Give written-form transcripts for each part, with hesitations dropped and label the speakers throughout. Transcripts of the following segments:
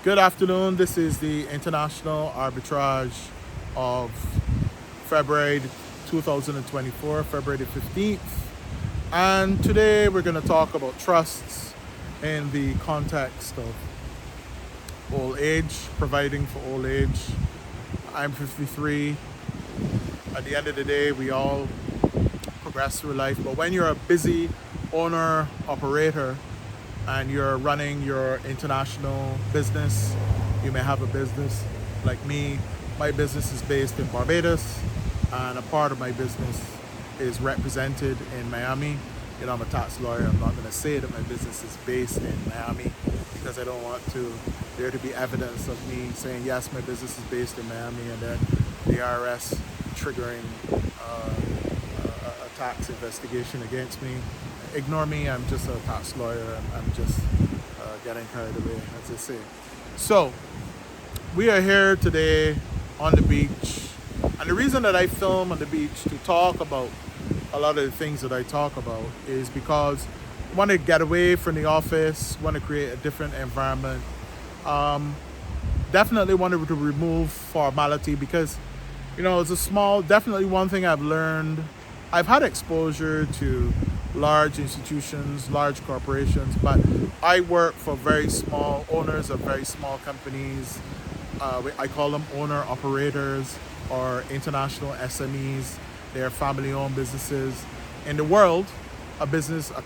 Speaker 1: Good afternoon. This is the international arbitrage of February 2024, February the 15th. And today we're going to talk about trusts in the context of old age, providing for old age. I'm 53. At the end of the day, we all progress through life. But when you're a busy owner, operator, and you're running your international business, you may have a business like me. My business is based in Barbados, and a part of my business is represented in Miami. I'm a tax lawyer. I'm not going to say that my business is based in Miami because I don't want there to be evidence of me saying, yes, my business is based in Miami, and then the IRS triggering a tax investigation against me. Ignore me, I'm just a tax lawyer. I'm just getting carried away, as they say. So, we are here today on the beach. And the reason that I film on the beach to talk about a lot of the things that I talk about is because I want to get away from the office, want to create a different environment. Definitely wanted to remove formality because, it's definitely one thing I've learned. I've had exposure to large institutions, large corporations, but I work for very small owners of very small companies. I call them owner operators or international SMEs. They're family-owned businesses. In the world, a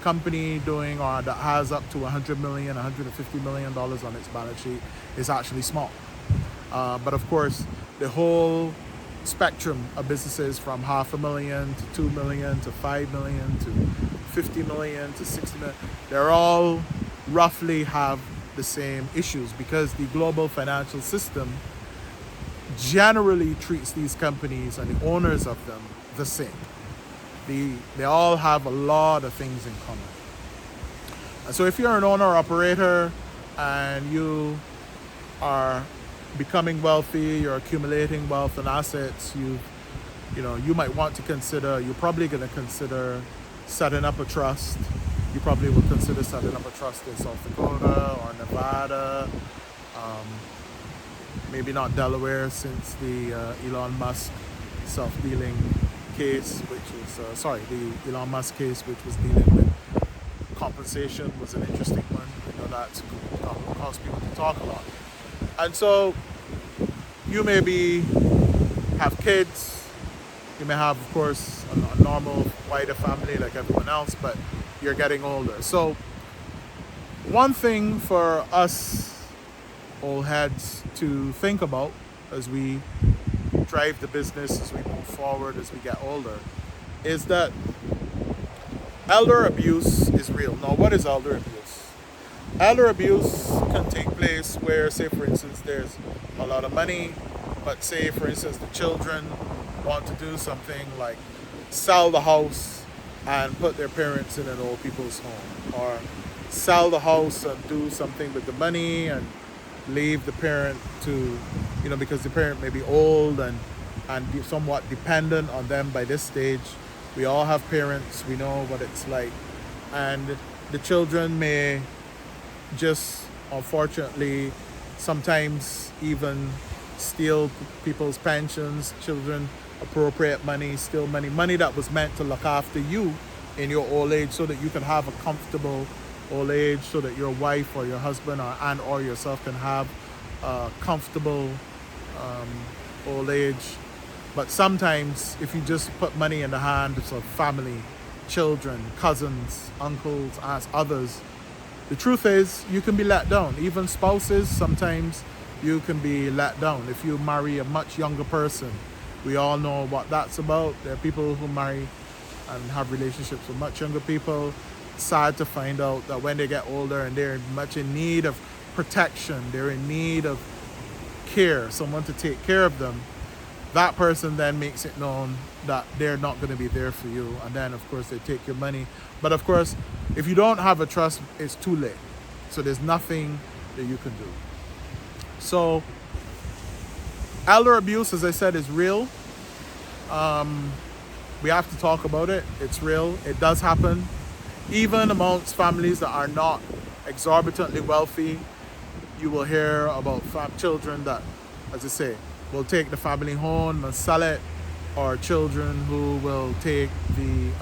Speaker 1: company doing or that has up to $100 million, $150 million on its balance sheet is actually small. But of course, the whole spectrum of businesses from $500,000 to $2 million to $5 million to $50 million to $60 million, they're all roughly have the same issues because the global financial system generally treats these companies and the owners of them the same. They all have a lot of things in common. And so if you're an owner operator and you are becoming wealthy, you're accumulating wealth and assets, you might want to consider, you're probably going to consider setting up a trust. You probably would consider setting up a trust in South Dakota or Nevada, maybe not Delaware, since the Elon Musk self-dealing case, the Elon Musk case, which was dealing with compensation, was an interesting one. That's caused people to talk a lot. And so you maybe have kids, you may have, of course, a normal, wider family like everyone else, but you're getting older. So one thing for us old heads to think about as we drive the business, as we move forward, as we get older, is that elder abuse is real. Now, what is elder abuse? Elder abuse can take place where, say for instance, there's a lot of money, but say for instance the children want to do something like sell the house and put their parents in an old people's home, or sell the house and do something with the money and leave the parent to, because the parent may be old and somewhat dependent on them by this stage. We all have parents, we know what it's like. And the children may just, unfortunately, sometimes even steal people's pensions. Children appropriate money, steal money that was meant to look after you in your old age so that you can have a comfortable old age, so that your wife or your husband or yourself can have a comfortable old age. But sometimes if you just put money in the hands of family, children, cousins, uncles, aunts, others, the truth is you can be let down. Even spouses, sometimes you can be let down. If you marry a much younger person, we all know what that's about. There are people who marry and have relationships with much younger people. Sad to find out that when they get older and they're much in need of protection, they're in need of care, someone to take care of them, that person then makes it known that they're not going to be there for you. And then, of course, they take your money. But, of course, if you don't have a trust, it's too late. So there's nothing that you can do. So elder abuse, as I said, is real. We have to talk about it. It's real. It does happen. Even amongst families that are not exorbitantly wealthy, you will hear about children that, as I say, will take the family home and sell it, or children who will take the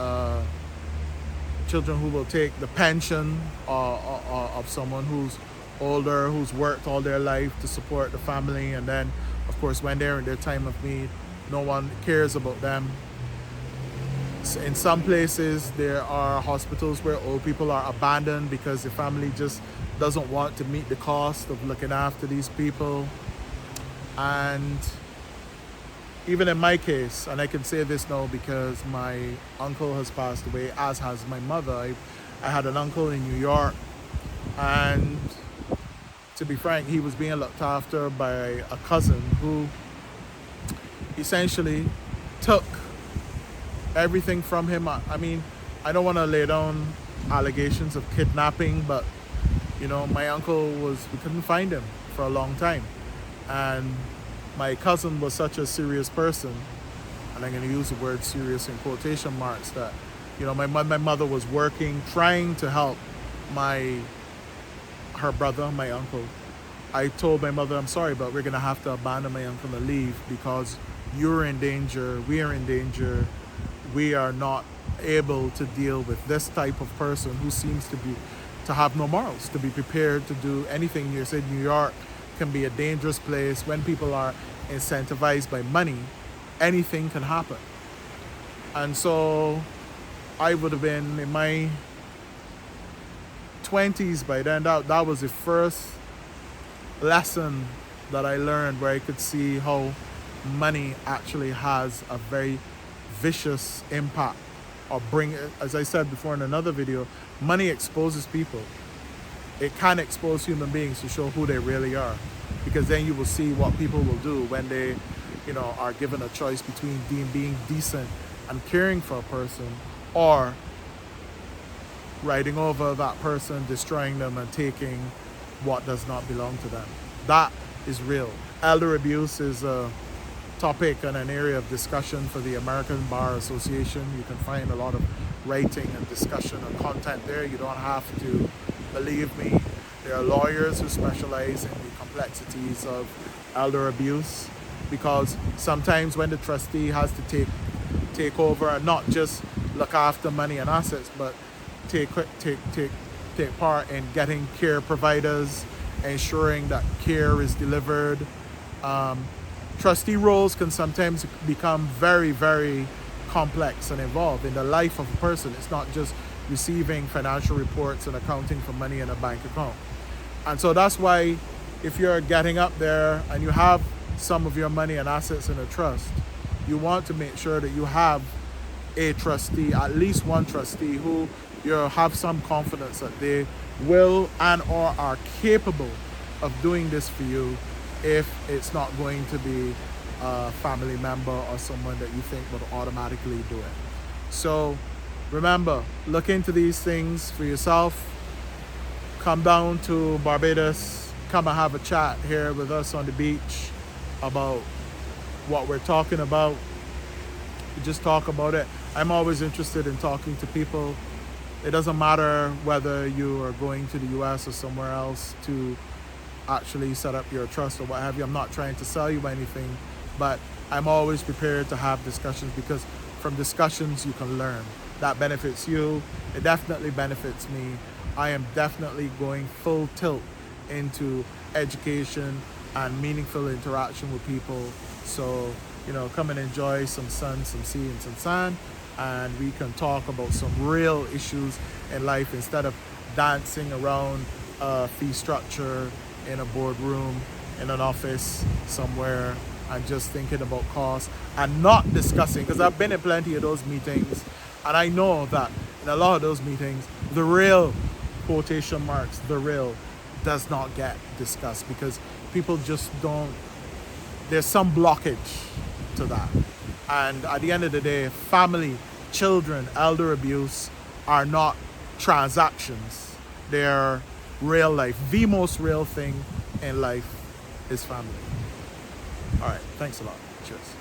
Speaker 1: pension of someone who's older, who's worked all their life to support the family, and then of course when they're in their time of need, no one cares about them. In some places there are hospitals where old people are abandoned because the family just doesn't want to meet the cost of looking after these people. And even in my case, and I can say this now because my uncle has passed away, as has my mother. I had an uncle in New York, and to be frank, he was being looked after by a cousin who essentially took everything from him. I mean, I don't want to lay down allegations of kidnapping, but you know, my uncle we couldn't find him for a long time. And my cousin was such a serious person, and I'm going to use the word serious in quotation marks, that, you know, my mother was working, trying to help her brother, my uncle. I told my mother, I'm sorry, but we're going to have to abandon my uncle and leave because you're in danger, we are in danger. We are not able to deal with this type of person who seems to have no morals, to be prepared to do anything. You said New York can be a dangerous place. When people are incentivized by money, anything can happen. And so I would have been in my 20s by then. That was the first lesson that I learned, where I could see how money actually has a very vicious impact, or as I said before in another video, money exposes people. It can expose human beings to show who they really are, because then you will see what people will do when they, you know, are given a choice between being decent and caring for a person, or riding over that person, destroying them, and taking what does not belong to them. That is real. Elder abuse is a topic and an area of discussion for the American Bar Association. You can find a lot of writing and discussion and content there. You don't have to believe me. There are lawyers who specialize in the complexities of elder abuse, because sometimes when the trustee has to take over and not just look after money and assets, but take part in getting care providers, ensuring that care is delivered. Trustee roles can sometimes become very, very complex and involved in the life of a person. It's not just receiving financial reports and accounting for money in a bank account. And so that's why, if you're getting up there and you have some of your money and assets in a trust, you want to make sure that you have a trustee, at least one trustee, who you have some confidence that they will and or are capable of doing this for you, if it's not going to be a family member or someone that you think would automatically do it. So remember, look into these things for yourself. Come down to Barbados, come and have a chat here with us on the beach about what we're talking about. Just talk about it. I'm always interested in talking to people. It doesn't matter whether you are going to the US or somewhere else to actually set up your trust or what have you. I'm not trying to sell you anything, but I'm always prepared to have discussions, because from discussions you can learn. That benefits you. It definitely benefits me. I am definitely going full tilt into education and meaningful interaction with people. So, you know, come and enjoy some sun, some sea, and some sand, and we can talk about some real issues in life instead of dancing around a fee structure in a boardroom, in an office somewhere, and just thinking about costs and not discussing. Because I've been in plenty of those meetings, and I know that in a lot of those meetings, the real, quotation marks, the real, does not get discussed, because people just don't, there's some blockage to that. And at the end of the day, family, children, elder abuse are not transactions. They're real life. The most real thing in life is family. All right, thanks a lot. Cheers.